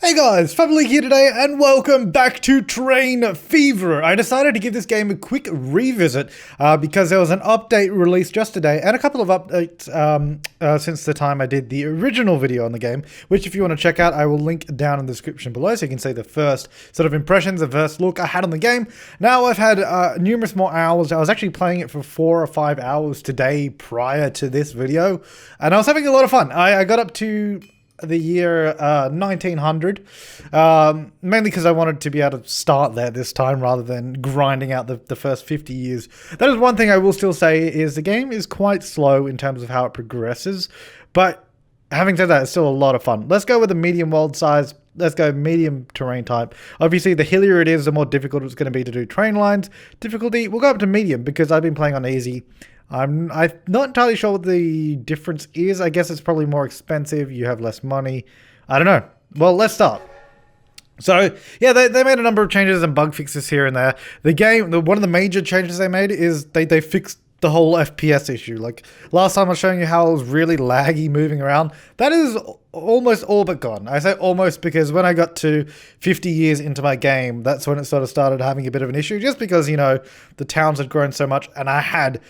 Hey guys, Flabaliki here today and welcome back to Train Fever. I decided to give this game a quick revisit because there was an update released just today and a couple of updates since the time I did the original video on the game, which if you want to check out, I will link down in the description below so you can see the first sort of impressions, the first look I had on the game. Now I've had numerous more hours. I was actually playing it for 4 or 5 hours today prior to this video and I was having a lot of fun. I got up to the year 1900, mainly because I wanted to be able to start there this time rather than grinding out the first 50 years. That is one thing I will still say is the game is quite slow in terms of how it progresses, but having said that, it's still a lot of fun. Let's go with the medium world size. Let's go medium terrain type. Obviously, the hillier it is, the more difficult it's going to be to do train lines. Difficulty, we'll go up to medium because I've been playing on easy. I'm not entirely sure what the difference is. I guess it's probably more expensive. You have less money. I don't know. Well, let's start. So, yeah, they made a number of changes and bug fixes here and there. The game, one of the major changes they made is they fixed the whole FPS issue. Like, last time I was showing you how it was really laggy moving around. That is almost all but gone. I say almost because when I got to 50 years into my game, that's when it sort of started having a bit of an issue, just because, you know, the towns had grown so much and I had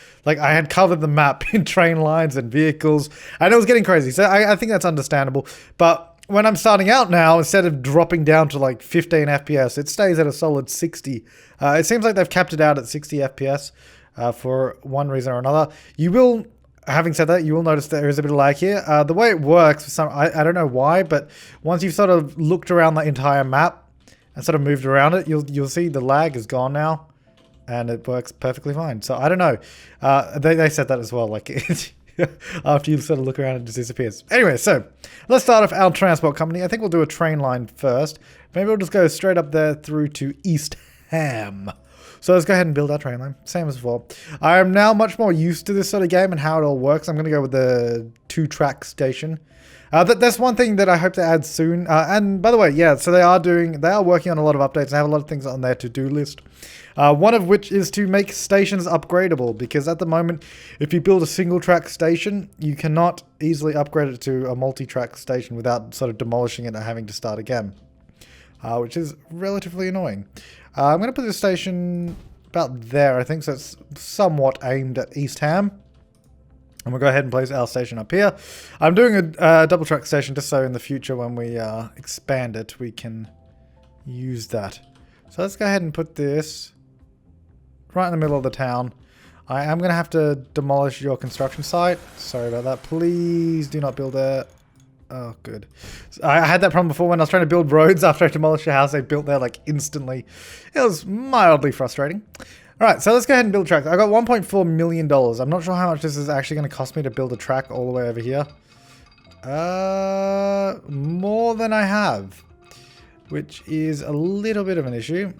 covered the map in train lines and vehicles and it was getting crazy. So I think that's understandable. But when I'm starting out now, instead of dropping down to like 15 FPS, it stays at a solid 60. It seems like they've capped it out at 60 FPS. For one reason or another. Having said that, you will notice there is a bit of lag here. The way it works, I don't know why, but once you've sort of looked around the entire map and sort of moved around it, you'll see the lag is gone now, and it works perfectly fine. So I don't know. They said that as well, like after you sort of look around, it just disappears. Anyway, so let's start off our transport company. I think we'll do a train line first. Maybe we'll just go straight up there through to East Ham. So let's go ahead and build our train line, same as before. I am now much more used to this sort of game and how it all works. I'm going to go with the 2-track station. That's one thing that I hope to add soon. And by the way, yeah, so they are working on a lot of updates. They have a lot of things on their to-do list. One of which is to make stations upgradable, because at the moment, if you build a single-track station, you cannot easily upgrade it to a multi-track station without sort of demolishing it and having to start again, which is relatively annoying. I'm going to put the station about there, I think, so it's somewhat aimed at East Ham. And we'll go ahead and place our station up here. I'm doing a double track station just so in the future when we expand it, we can use that. So let's go ahead and put this right in the middle of the town. I am going to have to demolish your construction site. Sorry about that. Please do not build there. Oh, good. I had that problem before when I was trying to build roads after I demolished a house. They built there like instantly. It was mildly frustrating. All right, so let's go ahead and build tracks. I got $1.4 million. I'm not sure how much this is actually going to cost me to build a track all the way over here. More than I have, which is a little bit of an issue.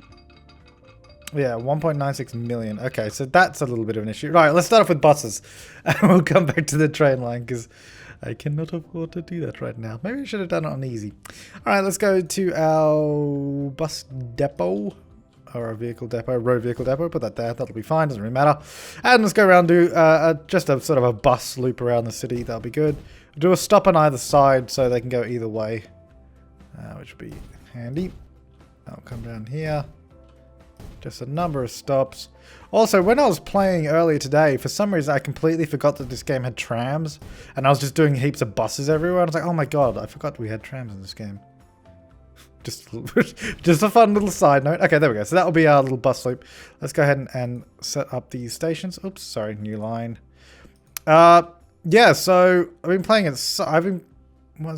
Yeah, 1.96 million. Okay, so that's a little bit of an issue. Right, let's start off with buses. And we'll come back to the train line because I cannot afford to do that right now. Maybe I should have done it on easy. Alright, let's go to our bus depot. Or a vehicle depot, road vehicle depot. Put that there. That'll be fine. Doesn't really matter. And let's go around do just a sort of a bus loop around the city. That'll be good. Do a stop on either side so they can go either way. Which would be handy. I'll come down here. Just a number of stops. Also, when I was playing earlier today, for some reason I completely forgot that this game had trams. And I was just doing heaps of buses everywhere. I was like, oh my god, I forgot we had trams in this game. Just a fun little side note. Okay, there we go. So that will be our little bus loop. Let's go ahead and set up these stations. Oops, sorry, new line. Yeah, so I've been playing it. What's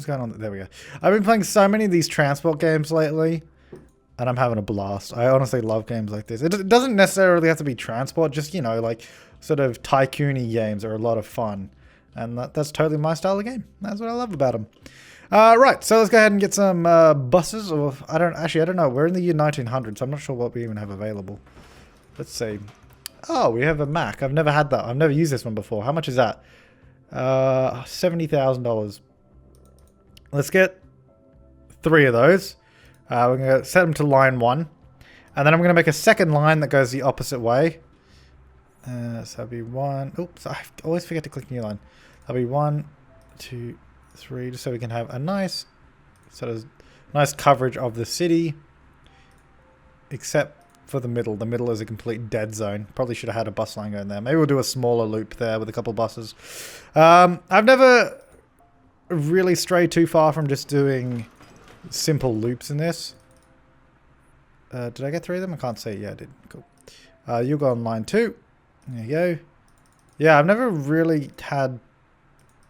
going on? There we go. I've been playing so many of these transport games lately. And I'm having a blast. I honestly love games like this. It doesn't necessarily have to be transport. Just, you know, like sort of tycoon-y games are a lot of fun. And that's totally my style of game. That's what I love about them. Right, so let's go ahead and get some buses. Or I don't know. We're in the year 1900, so I'm not sure what we even have available. Let's see. Oh, we have a Mac. I've never had that. I've never used this one before. How much is that? $70,000. Let's get 3 of those. We're going to set them to line 1. And then I'm going to make a second line that goes the opposite way. So that'll be 1. Oops, I always forget to click new line. That'll be 1, 2, 3, just so we can have a nice sort of Nice coverage of the city. Except for the middle. The middle is a complete dead zone. Probably should have had a bus line going there. Maybe we'll do a smaller loop there with a couple buses. I've never really strayed too far from just doing simple loops in this. Did I get 3 of them? I can't see. Yeah, I did. Cool. You'll go on line 2. There you go. Yeah, I've never really had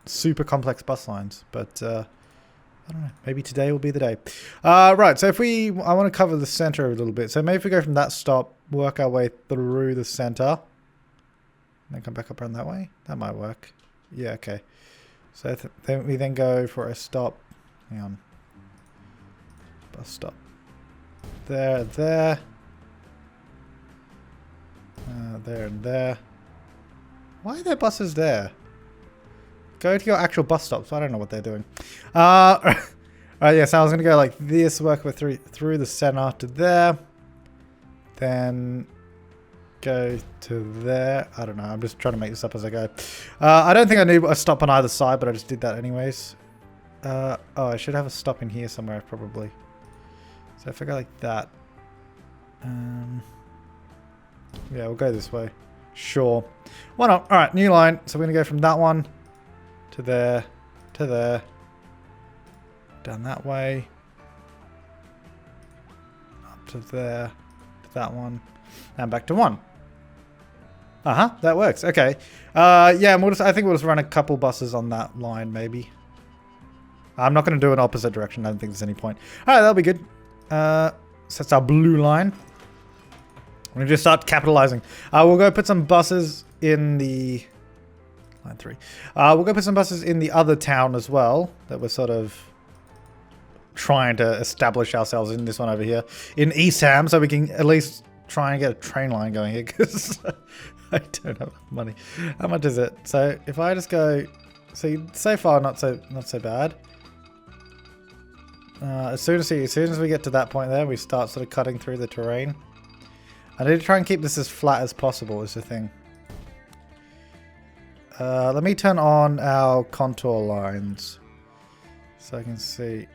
super complex bus lines, but I don't know. Maybe today will be the day. Right, so if I want to cover the center a little bit. So maybe if we go from that stop, work our way through the center, and then come back up around that way. That might work. Yeah, okay. So then we go for a stop. Hang on. Bus stop. There. There and there. Why are there buses there? Go to your actual bus stops. I don't know what they're doing. Alright, yeah, so I was going to go like this, work with through the center to there. Then go to there. I don't know. I'm just trying to make this up as I go. I don't think I need a stop on either side, but I just did that anyways. Oh, I should have a stop in here somewhere probably. So if I go like that. Yeah, we'll go this way. Sure. Why not? Alright, new line. So we're going to go from that one to there, to there, down that way, up to there, to that one, and back to 1. That works. Okay. Yeah, I think we'll just run a couple buses on that line, maybe. I'm not going to do an opposite direction. I don't think there's any point. Alright, that'll be good. So that's our blue line. We're going to just start capitalizing. We'll go put some buses in the... Line 3. We'll go put some buses in the other town as well, that we're sort of trying to establish ourselves in, this one over here. In Eastham, so we can at least try and get a train line going here, because I don't have money. How much is it? So if I just go... So far, not so bad. As soon as we get to that point there, we start sort of cutting through the terrain. I need to try and keep this as flat as possible, is the thing. Let me turn on our contour lines so I can see.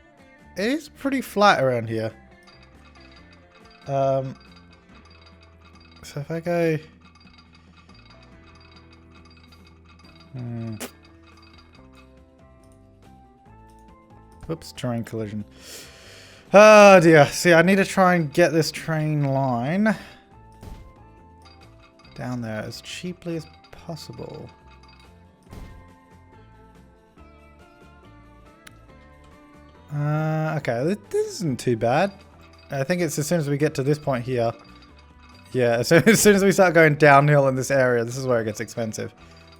It is pretty flat around here. So if I go... Whoops, terrain collision. Oh dear. See, I need to try and get this train line down there as cheaply as possible. Okay, this isn't too bad. I think it's as soon as we get to this point here. Yeah, as soon as we start going downhill in this area, this is where it gets expensive.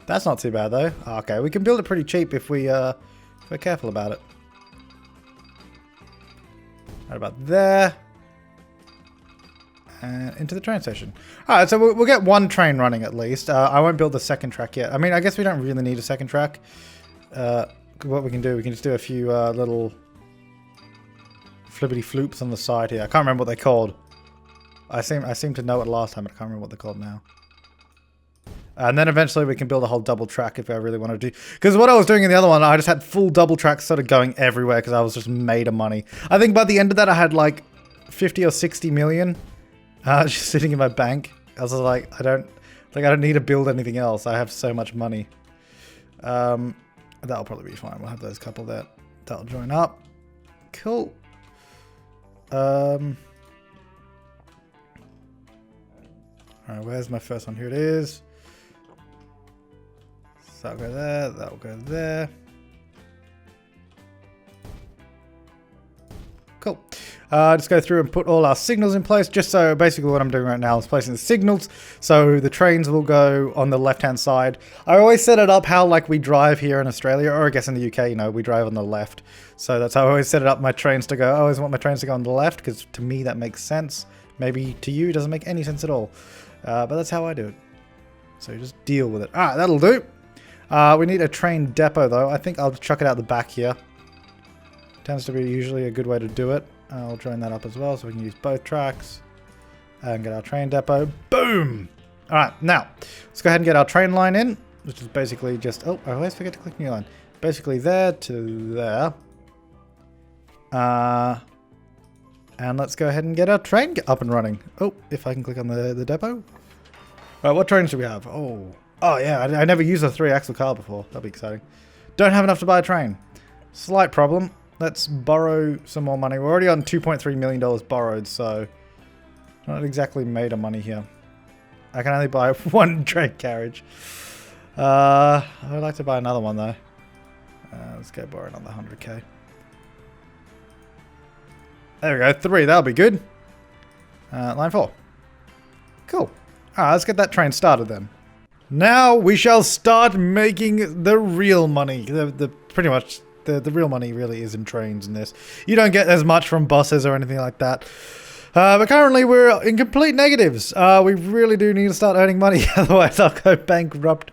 That's not too bad though. Okay, we can build it pretty cheap if we're careful about it. Right about there. And into the train station. Alright, so we'll get one train running at least. I won't build the second track yet. I mean, I guess we don't really need a second track. What we can do, we can just do a few little flippity floops on the side here. I can't remember what they're called. I seem to know it last time, but I can't remember what they're called now. And then eventually we can build a whole double track if I really want to do. Because what I was doing in the other one, I just had full double tracks sort of going everywhere because I was just made of money. I think by the end of that I had like 50 or 60 million just sitting in my bank. I was like, I don't need to build anything else. I have so much money. That'll probably be fine. We'll have those couple there. That'll join up. Cool. Alright, where's my first one? Here it is. So that'll go there, that'll go there. Cool. Just go through and put all our signals in place. Just so basically what I'm doing right now is placing the signals. So the trains will go on the left-hand side. I always set it up how like we drive here in Australia, or I guess in the UK, you know, we drive on the left. So that's how I always set it up, my trains to go. I always want my trains to go on the left because to me that makes sense. Maybe to you it doesn't make any sense at all. But that's how I do it. So just deal with it. Alright, that'll do. We need a train depot though. I think I'll chuck it out the back here. Tends to be usually a good way to do it. I'll join that up as well so we can use both tracks and get our train depot. Boom! Alright, now let's go ahead and get our train line in, which is basically just... Oh, I always forget to click new line. Basically there to there. And let's go ahead and get our train up and running. Oh, if I can click on the depot. Right, what trains do we have? Oh yeah, I never used a 3-axle car before. That'd be exciting. Don't have enough to buy a train. Slight problem. Let's borrow some more money. We're already on $2.3 million borrowed, so not exactly made of money here. I can only buy one train carriage. I would like to buy another one though. Let's go borrow another 100k. There we go, 3. That'll be good. Line 4. Cool. Alright, let's get that train started then. Now we shall start making the real money. Pretty much the real money really is in trains in this. You don't get as much from buses or anything like that. But currently we're in complete negatives. We really do need to start earning money, otherwise I'll go bankrupt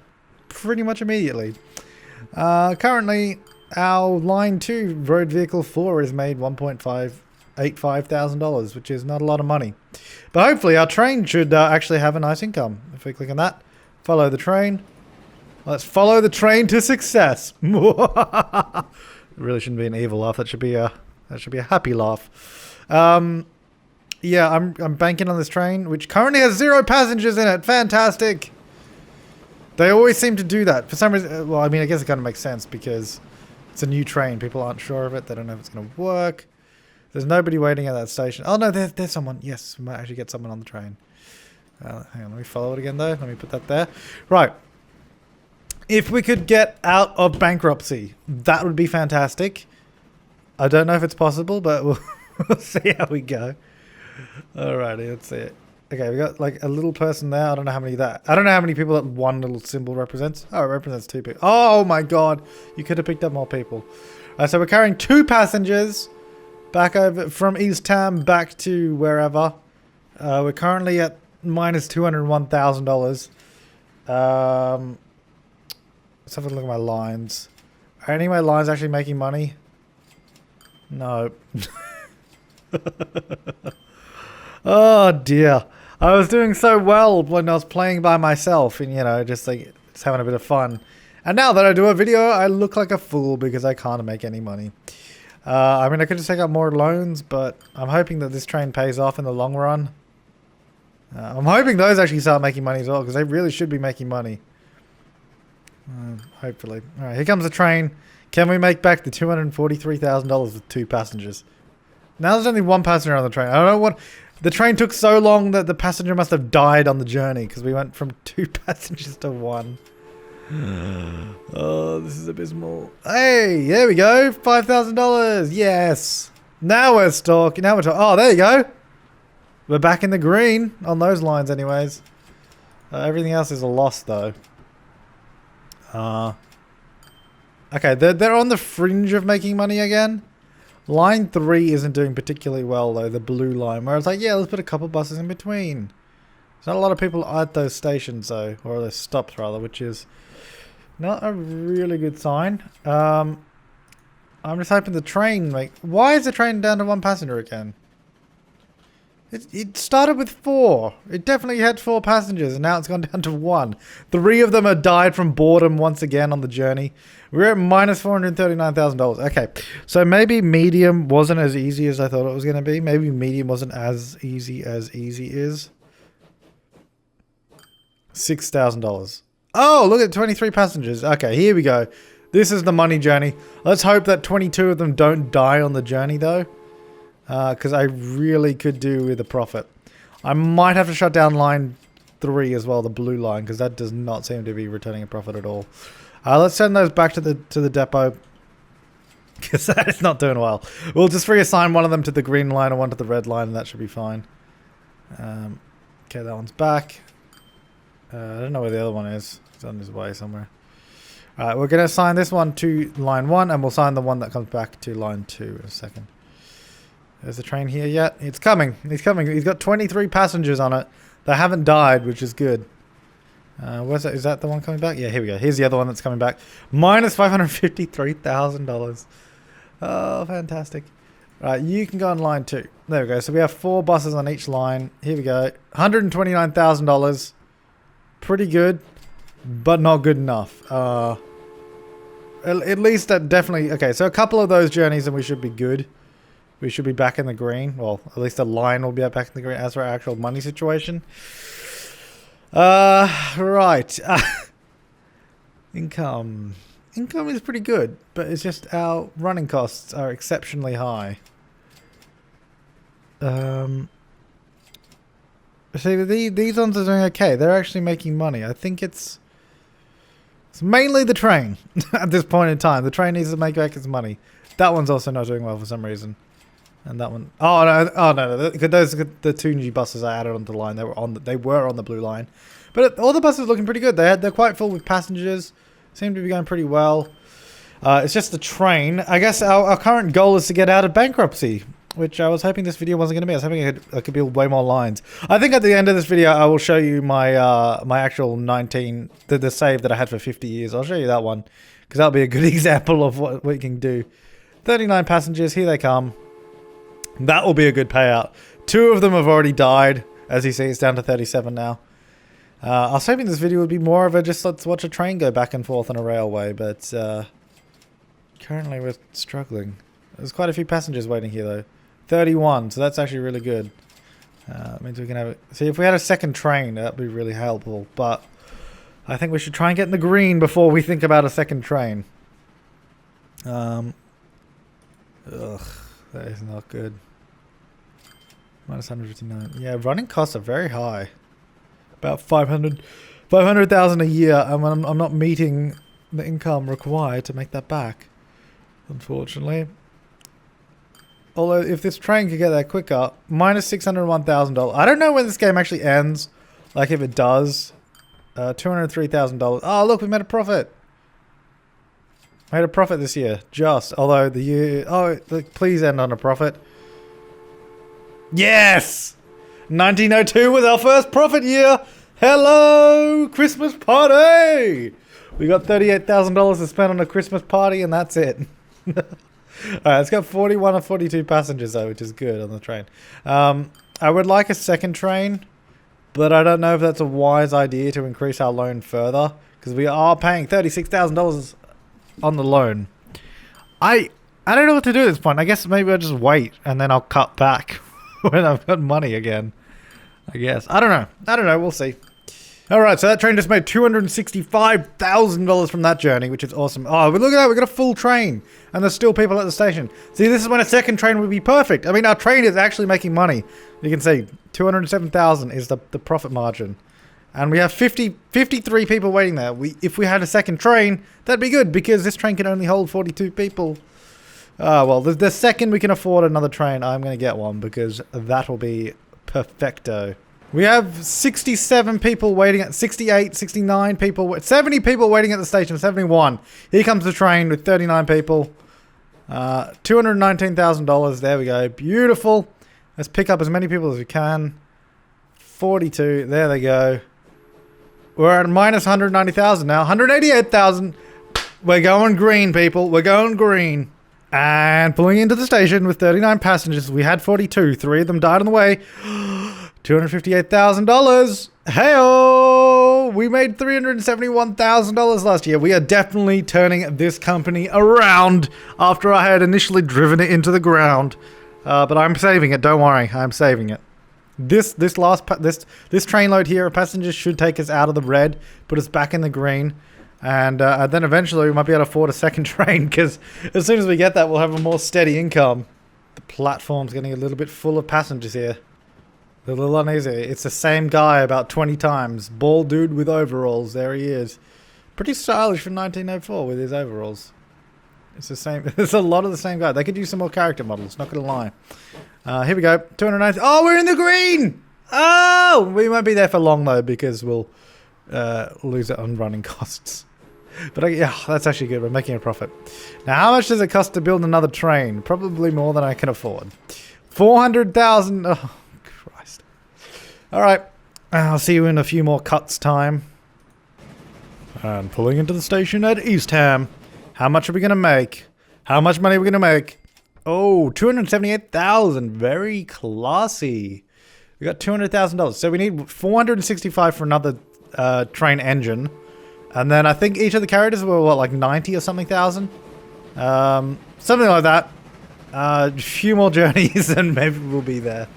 pretty much immediately. Currently our line 2 road vehicle 4 is made $1,585,000, which is not a lot of money. But hopefully our train should actually have a nice income. If we click on that, follow the train. Let's follow the train to success. It really shouldn't be an evil laugh. That should be a happy laugh. Yeah, I'm banking on this train, which currently has 0 passengers in it. Fantastic. They always seem to do that for some reason. Well, I mean, I guess it kind of makes sense because it's a new train. People aren't sure of it. They don't know if it's going to work. There's nobody waiting at that station. Oh no, there's someone. Yes, we might actually get someone on the train. Hang on, let me follow it again though. Let me put that there. Right. If we could get out of bankruptcy, that would be fantastic. I don't know if it's possible, but we'll see how we go. Alrighty, let's see it. Okay, we got like a little person there. I don't know how many people that one little symbol represents. Oh, it represents 2 people. Oh my god, you could have picked up more people. So we're carrying 2 passengers back over from East Tam back to wherever. We're currently at minus $201,000. Let's have a look at my lines. Are any of my lines actually making money? No. Oh dear. I was doing so well when I was playing by myself and, you know, just having a bit of fun. And now that I do a video, I look like a fool because I can't make any money. I mean, I could just take out more loans, but I'm hoping that this train pays off in the long run. I'm hoping those actually start making money as well, because they really should be making money. Hopefully. Alright, here comes the train. Can we make back the $243,000 with 2 passengers? Now there's only 1 passenger on the train. I don't know what... The train took so long that the passenger must have died on the journey, because we went from 2 passengers to 1. Oh, this is abysmal. Hey, there we go. $5,000. Yes. Now we're talking. Oh, there you go. We're back in the green on those lines anyways. Everything else is a loss though. Okay, they're on the fringe of making money again. Line 3 isn't doing particularly well though, the blue line, where it's like, yeah, let's put a couple buses in between. There's not a lot of people at those stations though, or those stops rather, which is not a really good sign. I'm just hoping the train, why is the train down to 1 passenger again? It started with 4. It definitely had 4 passengers, and now it's gone down to 1. 3 of them have died from boredom once again on the journey. We're at minus $439,000. Okay, so maybe medium wasn't as easy as I thought it was going to be. Maybe medium wasn't as easy is. $6,000. Oh, look at 23 passengers. Okay, here we go. This is the money journey. Let's hope that 22 of them don't die on the journey, though. Because I really could do with a profit. I might have to shut down line 3 as well, the blue line, because that does not seem to be returning a profit at all. Let's send those back to the depot, because that is not doing well. We'll just reassign one of them to the green line and one to the red line, and that should be fine. Okay, that one's back. I don't know where the other one is. It's on his way somewhere. Alright, we're going to assign this one to line 1, and we'll assign the one that comes back to line 2 in a second. There's the train here yet? It's coming. He's coming. He's got 23 passengers on it. They haven't died, which is good. Where's that? Is that the one coming back? Yeah, here we go. Here's the other one that's coming back. Minus $553,000. Oh, fantastic. Right, you can go on line 2. There we go. So we have 4 buses on each line. Here we go. $129,000. Pretty good, but not good enough. At least that definitely... Okay, so a couple of those journeys and we should be good. we should be back in the green. Well, at least the line will be back in the green as for our actual money situation. Right. Income. Income is pretty good, but it's just our running costs are exceptionally high. See, these ones are doing okay. They're actually making money. I think it's mainly the train at this point in time. The train needs to make back its money. That one's also not doing well for some reason. And that one, no. Those are the 2 new buses I added onto the line. They were on the blue line, but all the buses are looking pretty good. They're quite full with passengers. Seem to be going pretty well. It's just the train. I guess our current goal is to get out of bankruptcy, which I was hoping this video wasn't going to be. I was hoping I could build way more lines. I think at the end of this video, I will show you my my actual 19, the save that I had for 50 years. I'll show you that one, because that'll be a good example of what we can do. 39 passengers, here they come. That will be a good payout. 2 of them have already died. As you see, it's down to 37 now. I was hoping this video would be more of a just let's watch a train go back and forth on a railway, but currently we're struggling. There's quite a few passengers waiting here though. 31, so that's actually really good. Means we can have it. See, if we had a second train, that'd be really helpful, but I think we should try and get in the green before we think about a second train. Ugh, that is not good. Minus 159. Yeah, running costs are very high. About 500,000 a year, and I'm not meeting the income required to make that back, unfortunately. Although, if this train could get there quicker, minus $601,000. I don't know when this game actually ends. Like, if it does. $203,000. Oh, look, we made a profit. Made a profit this year. Just. Although, the year... Oh, please end on a profit. Yes! 1902 was our first profit year. Hello, Christmas party! We got $38,000 to spend on a Christmas party, and that's it. Alright, it's got 41 or 42 passengers though, which is good on the train. I would like a second train, but I don't know if that's a wise idea to increase our loan further, because we are paying $36,000 on the loan. I don't know what to do at this point. I guess maybe I'll just wait, and then I'll cut back when I've got money again. I guess. I don't know. We'll see. Alright, so that train just made $265,000 from that journey, which is awesome. Oh, but look at that, we got a full train. And there's still people at the station. See, this is when a second train would be perfect. I mean, our train is actually making money. You can see, $207,000 is the profit margin. And we have 53 people waiting there. If we had a second train, that'd be good, because this train can only hold 42 people. Well, the second we can afford another train, I'm going to get one, because that'll be perfecto. We have 67 people waiting at 68, 69 people, 70 people waiting at the station, 71. Here comes the train with 39 people. $219,000. There we go. Beautiful. Let's pick up as many people as we can. 42. There they go. We're at minus 190,000 now. 188,000. We're going green, people. We're going green. And pulling into the station with 39 passengers. We had 42. 3 of them died on the way. $258,000. Hey-oh! We made $371,000 last year. We are definitely turning this company around after I had initially driven it into the ground. But I'm saving it. Don't worry. I'm saving it. This train load here of passengers should take us out of the red, put us back in the green. And then eventually we might be able to afford a second train, because as soon as we get that, we'll have a more steady income. The platform's getting a little bit full of passengers here. A little uneasy. It's the same guy about 20 times. Bald dude with overalls. There he is. Pretty stylish for 1904 with his overalls. It's the same. It's a lot of the same guy. They could use some more character models, not going to lie. Here we go. 290. Oh, we're in the green! Oh! We won't be there for long, though, because we'll lose it on running costs. But yeah, that's actually good. We're making a profit. Now, how much does it cost to build another train? Probably more than I can afford. 400,000. Oh, Christ. All right. I'll see you in a few more cuts time. And pulling into the station at Eastham. How much are we going to make? How much money are we going to make? Oh, 278,000. Very classy. We got $200,000. So we need 465 for another train engine. And then I think each of the carriages were, what, like 90 or something thousand? Something like that. A few more journeys and maybe we'll be there.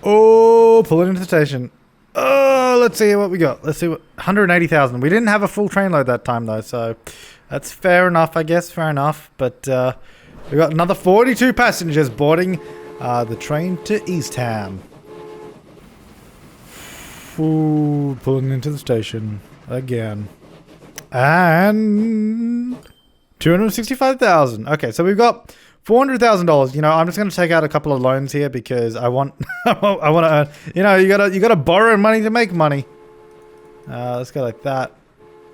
Oh, pull it into the station. Oh, let's see what we got. Let's see what 180,000. We didn't have a full train load that time though, so that's fair enough, I guess. Fair enough. But we got another 42 passengers boarding the train to Eastham. Ooh, pulling into the station again. And 265,000. Okay, so we've got $400,000. You know, I'm just going to take out a couple of loans here because I want I want to earn. You know, you gotta borrow money to make money. Let's go like that.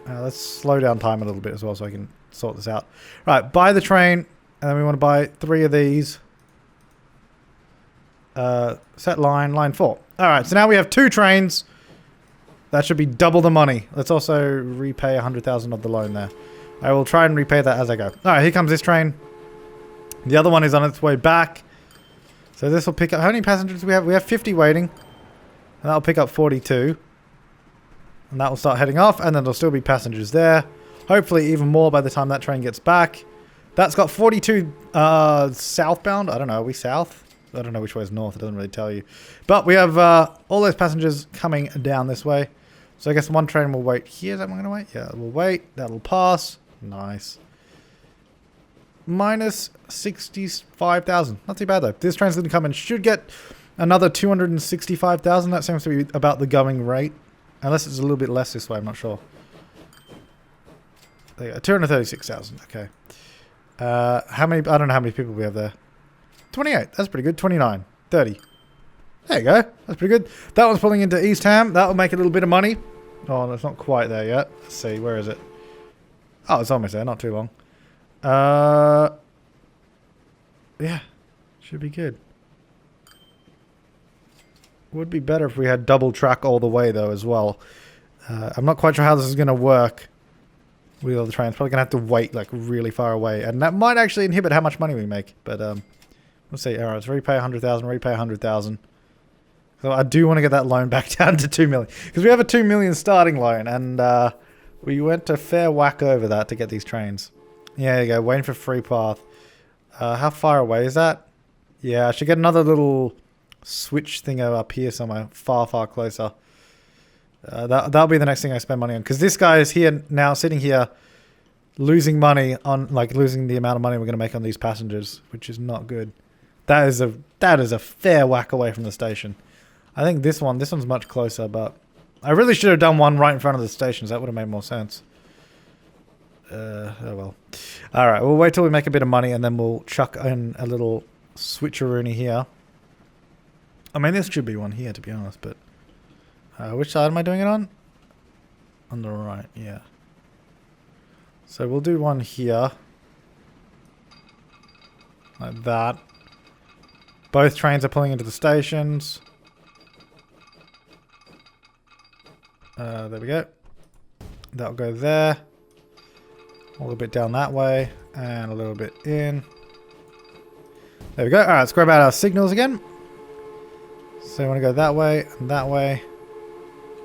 Let's slow down time a little bit as well so I can sort this out. Right, buy the train, and then we want to buy 3 of these. Set line 4. All right, so now we have 2 trains. That should be double the money. Let's also repay 100,000 of the loan there. I will try and repay that as I go. All right, here comes this train. The other one is on its way back. So this will pick up... How many passengers do we have? We have 50 waiting. And that'll pick up 42. And that will start heading off. And then there'll still be passengers there. Hopefully even more by the time that train gets back. That's got 42 southbound. I don't know. Are we south? I don't know which way is north. It doesn't really tell you. But we have all those passengers coming down this way. So I guess one train will wait here. Is that one going to wait? Yeah, we'll wait. That'll pass. Nice. Minus 65,000. Not too bad though. This train's going to come and should get another 265,000. That seems to be about the going rate. Unless it's a little bit less this way. I'm not sure. There you go. 236,000. Okay. How many? I don't know how many people we have there. 28. That's pretty good. 29. 30. There you go. That's pretty good. That one's pulling into Eastham. That will make a little bit of money. Oh, that's not quite there yet. Let's see. Where is it? Oh, it's almost there. Not too long. Yeah. Should be good. Would be better if we had double track all the way, though, as well. I'm not quite sure how this is going to work with all the trains. Probably going to have to wait, like, really far away. And that might actually inhibit how much money we make. But, we'll see. All right, let's repay 100,000, repay 100,000. So I do want to get that loan back down to 2 million. Because we have a 2 million starting loan. And we went a fair whack over that to get these trains. Yeah, there you go. Waiting for free path. How far away is that? Yeah, I should get another little switch thing up here somewhere. Far, far closer. That'll be the next thing I spend money on. Because this guy is here now, sitting here, losing money on, like, losing the amount of money we're going to make on these passengers. Which is not good. That is a fair whack away from the station. I think this one's much closer, but I really should have done one right in front of the stations. That would have made more sense. Oh well. Alright, we'll wait till we make a bit of money and then we'll chuck in a little switcheroony here. I mean, this should be one here, to be honest, but... which side am I doing it on? On the right, yeah. So we'll do one here. Like that. Both trains are pulling into the stations. There we go. That'll go there. A little bit down that way. And a little bit in. There we go. Alright, let's grab out our signals again. So we want to go that way and that way.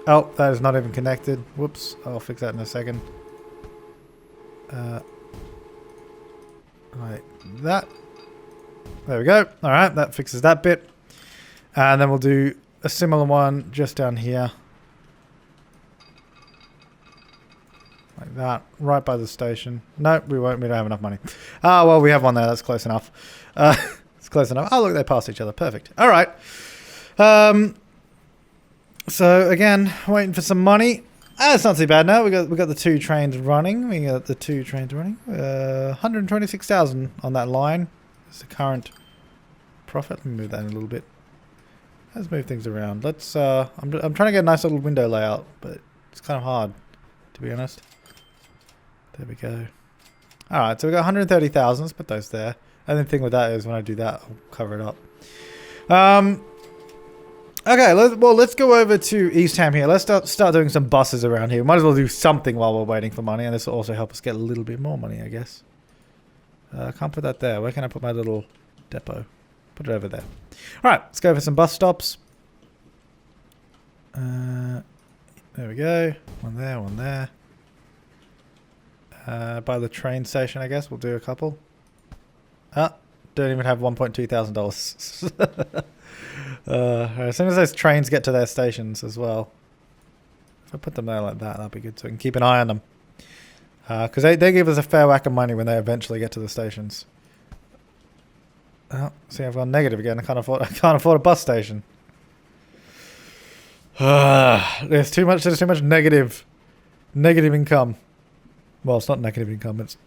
Oh, that is not even connected. Whoops. I'll fix that in a second. Like that. There we go. Alright, that fixes that bit. And then we'll do a similar one just down here. Like that. Right by the station. Nope, we won't. We don't have enough money. Ah, well, we have one there. That's close enough. It's close enough. Oh, look, they passed each other. Perfect. Alright. So, again, waiting for some money. It's not too bad now. We got the 2 trains running. 126,000 on that line. It's the current profit. Let me move that in a little bit. Let's move things around. Let's. I'm trying to get a nice little window layout, but it's kind of hard, to be honest. There we go. All right, so we got 130,000. Let's put those there. And the thing with that is when I do that, I'll cover it up. Okay, let's go over to Eastham here. Let's start doing some buses around here. Might as well do something while we're waiting for money, and this will also help us get a little bit more money, I guess. I can't put that there. Where can I put my little depot? Put it over there. Alright, let's go for some bus stops. There we go. One there, one there. By the train station, I guess. We'll do a couple. Ah, don't even have $1,200. As soon as those trains get to their stations as well. If I put them there like that, that'd be good. So we can keep an eye on them. Because they give us a fair whack of money when they eventually get to the stations. Oh, see, I've gone negative again. I can't afford a bus station. There's too much negative income. Well, it's not negative income. It's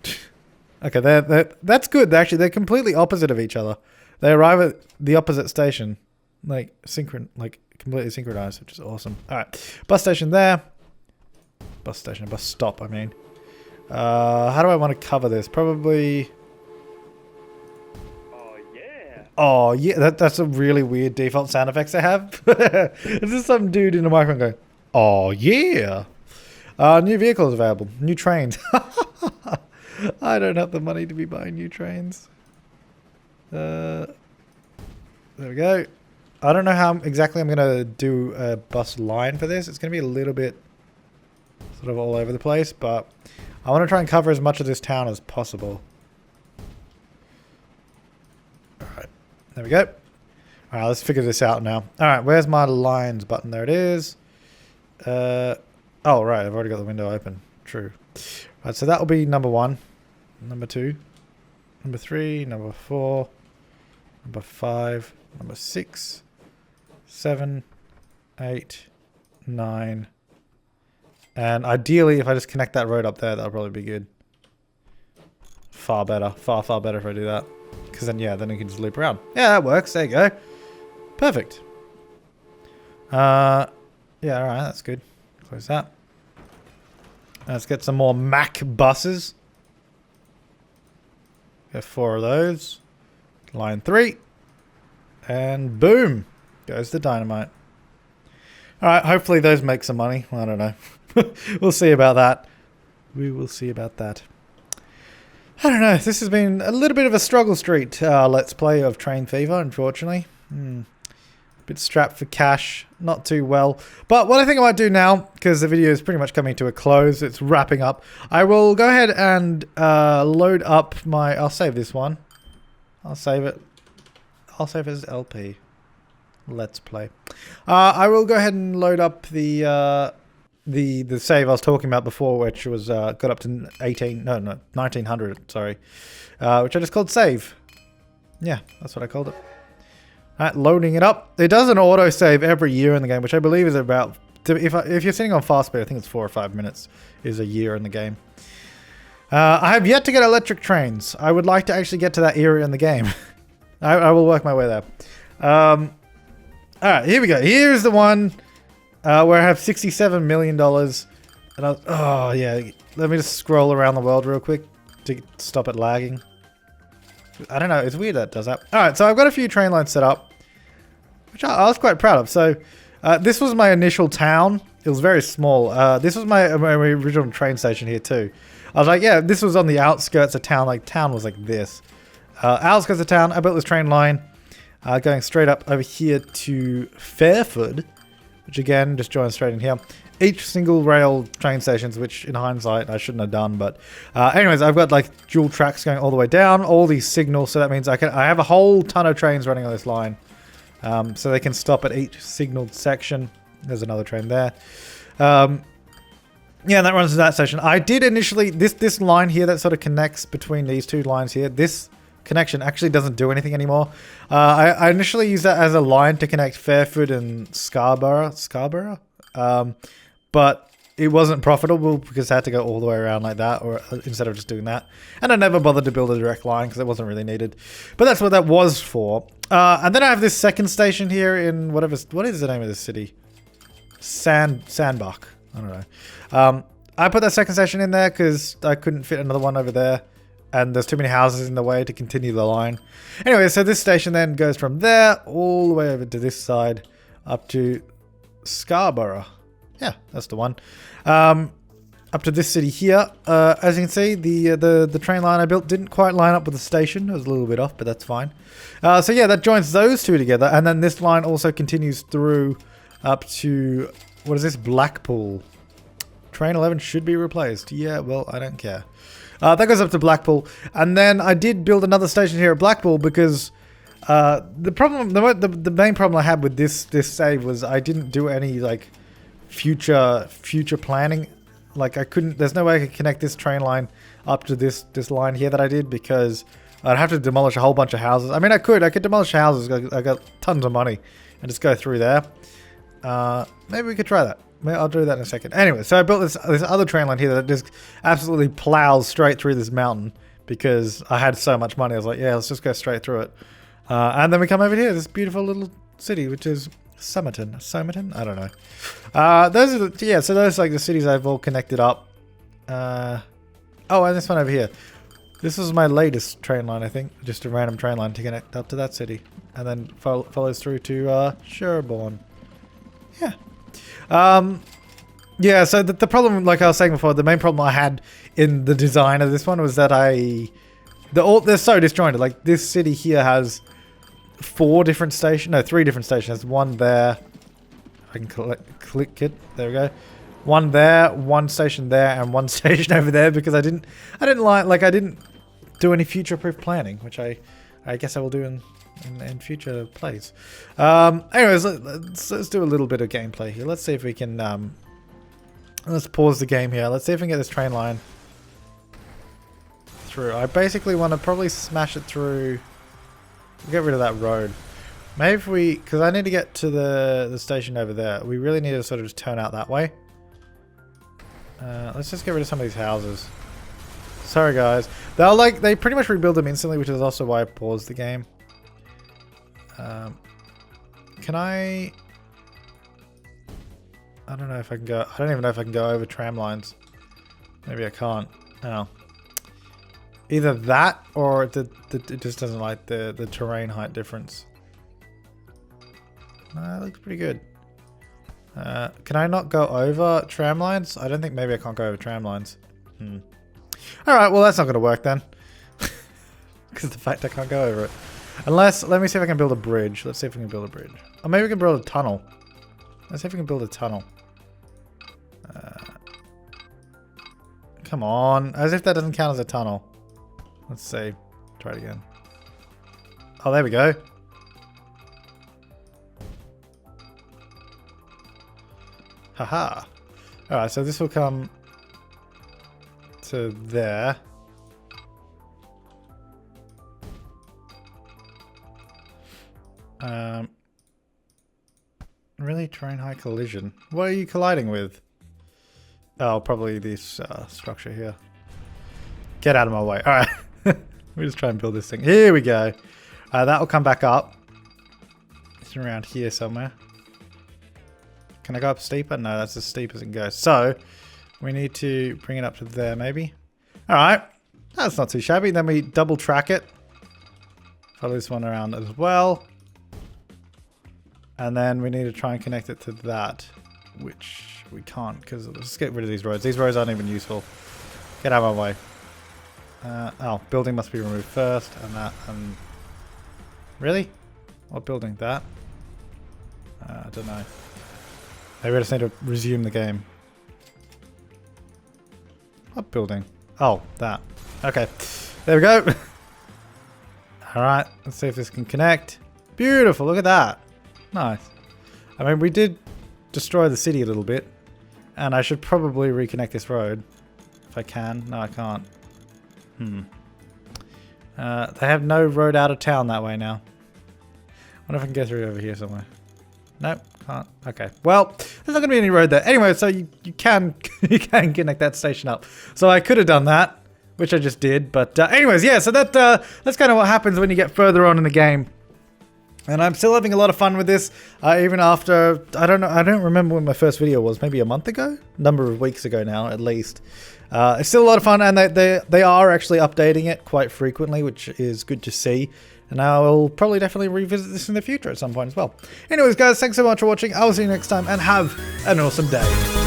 okay. That's good. They're completely opposite of each other. They arrive at the opposite station, completely synchronized, which is awesome. All right, bus station there. Bus stop. I mean, how do I want to cover this? Probably. Oh yeah, that's a really weird default sound effects they have. This is some dude in a microphone going, "Oh yeah." New vehicles available. New trains. I don't have the money to be buying new trains. There we go. I don't know how exactly I'm going to do a bus line for this. It's going to be a little bit sort of all over the place, but I want to try and cover as much of this town as possible. Alright, there we go. Alright, let's figure this out now. Alright, where's my lines button? There it is. Oh, right, I've already got the window open. True. Right, so that will be number 1, number 2, number 3, number 4, number 5, number 6, 7, 8, 9. And ideally, if I just connect that road up there, that'll probably be good. Far better. Far better if I do that. Because then, yeah, then you can just loop around. Yeah, that works. There you go. Perfect. Yeah, alright, that's good. Close that. Let's get some more Mac buses. Get 4 of those. Line 3. And boom. Goes the dynamite. Alright, hopefully those make some money. I don't know. We'll see about that. We will see about that. I don't know. This has been a little bit of a struggle street let's play of Train Fever, unfortunately. Bit strapped for cash, not too well. But what I think I might do now, because the video is pretty much coming to a close, it's wrapping up. I will go ahead and load up my... I'll save this one. I'll save it. I'll save it as LP. Let's play. I will go ahead and load up the save I was talking about before, which was got up to 1900, sorry. Which I just called save. Yeah, that's what I called it. Alright, loading it up. It does an auto-save every year in the game, which I believe is about... If you're sitting on fast speed, I think it's 4 or 5 minutes is a year in the game. I have yet to get electric trains. I would like to actually get to that area in the game. I will work my way there. Alright, here we go. Here's the one where I have $67 million. And oh, yeah. Let me just scroll around the world real quick to stop it lagging. I don't know. It's weird that it does that. Alright, so I've got a few train lines set up, which I was quite proud of. So, this was my initial town. It was very small. This was my original train station here too. I was like, yeah, this was on the outskirts of town. Like, town was like this. Outskirts of town, I built this train line going straight up over here to Fairford, which again, just joins straight in here. Each single rail train stations, which in hindsight I shouldn't have done, but anyways, I've got like dual tracks going all the way down, all these signals, so that means I have a whole ton of trains running on this line, so they can stop at each signaled section. There's another train there. Yeah, that runs to that section. I did initially this line here that sort of connects between these two lines here. This connection actually doesn't do anything anymore. I initially used that as a line to connect Fairford and Scarborough. But it wasn't profitable because I had to go all the way around like that, or instead of just doing that. And I never bothered to build a direct line because it wasn't really needed. But that's what that was for. And then I have this second station here in what is the name of this city? Sandbach. I don't know. I put that second station in there because I couldn't fit another one over there. And there's too many houses in the way to continue the line. Anyway, so this station then goes from there all the way over to this side up to Scarborough. Yeah, that's the one. Up to this city here. As you can see, the train line I built didn't quite line up with the station. It was a little bit off, but that's fine. So yeah, that joins those two together. And then this line also continues through up to, what is this? Blackpool. Train 11 should be replaced. Yeah, well, I don't care. That goes up to Blackpool. And then I did build another station here at Blackpool because the main problem I had with this save was I didn't do any like future planning. Like I couldn't, there's no way I could connect this train line up to this line here that I did because I'd have to demolish a whole bunch of houses. I mean, I could demolish houses. I got tons of money and just go through there. Maybe we could try that. Maybe I'll do that in a second. Anyway, so I built this other train line here that just absolutely plows straight through this mountain because I had so much money. I was like, yeah, let's just go straight through it. And then we come over here, this beautiful little city, which is Somerton. I don't know. Those are the, yeah, so those are like the cities I've all connected up. Oh, and this one over here. This is my latest train line, I think. Just a random train line to connect up to that city. And then follows through to Sherborne. Yeah. Yeah, so the problem, like I was saying before, the main problem I had in the design of this one was that they're so disjointed. Like this city here has 3 different stations. There's one there. I can click it. There we go. One there, one station there, and one station over there because I didn't do any future-proof planning, which I guess I will do in future plays. Anyways, let's do a little bit of gameplay here. Let's see if we can. Let's pause the game here. Let's see if we can get this train line through. I basically want to probably smash it through. Get rid of that road. Maybe if we, because I need to get to the station over there. We really need to sort of just turn out that way. Let's just get rid of some of these houses. Sorry guys. They pretty much rebuild them instantly, which is also why I paused the game. Can I don't know if I can go. I don't even know if I can go over tram lines. Maybe I can't. Oh. Either that or it just doesn't like the terrain height difference. That looks pretty good. Can I not go over tram lines? I don't think maybe I can't go over tram lines. Alright, well that's not going to work then. Because the fact I can't go over it. Unless, let me see if I can build a bridge. Let's see if we can build a bridge. Or maybe we can build a tunnel. Let's see if we can build a tunnel. Come on. As if that doesn't count as a tunnel. Let's see. Try it again. Oh, there we go. Haha. Alright, so this will come to there. Really? Terrain high collision. What are you colliding with? Oh, probably this structure here. Get out of my way. Alright. We'll just try and build this thing. Here we go. That will come back up. It's around here somewhere. Can I go up steeper? No, that's as steep as it goes. So, we need to bring it up to there maybe. Alright. That's not too shabby. Then we double track it. Follow this one around as well. And then we need to try and connect it to that. Which we can't because let's get rid of these roads. These roads aren't even useful. Get out of my way. Oh, building must be removed first. And that. And really? What building? That? I don't know. Maybe I just need to resume the game. What building? Oh, that. Okay. There we go. Alright, let's see if this can connect. Beautiful, look at that. Nice. I mean, we did destroy the city a little bit. And I should probably reconnect this road. If I can. No, I can't. They have no road out of town that way now. I wonder if I can go through over here somewhere. Nope, can't. Okay. Well, there's not going to be any road there. Anyway, so you can you can connect that station up. So I could have done that, which I just did. But anyways, yeah. So that's kind of what happens when you get further on in the game. And I'm still having a lot of fun with this, even after I don't remember when my first video was. Maybe a month ago, number of weeks ago now, at least. It's still a lot of fun, and they are actually updating it quite frequently, which is good to see. And I will probably definitely revisit this in the future at some point as well. Anyways, guys, thanks so much for watching. I will see you next time, and have an awesome day.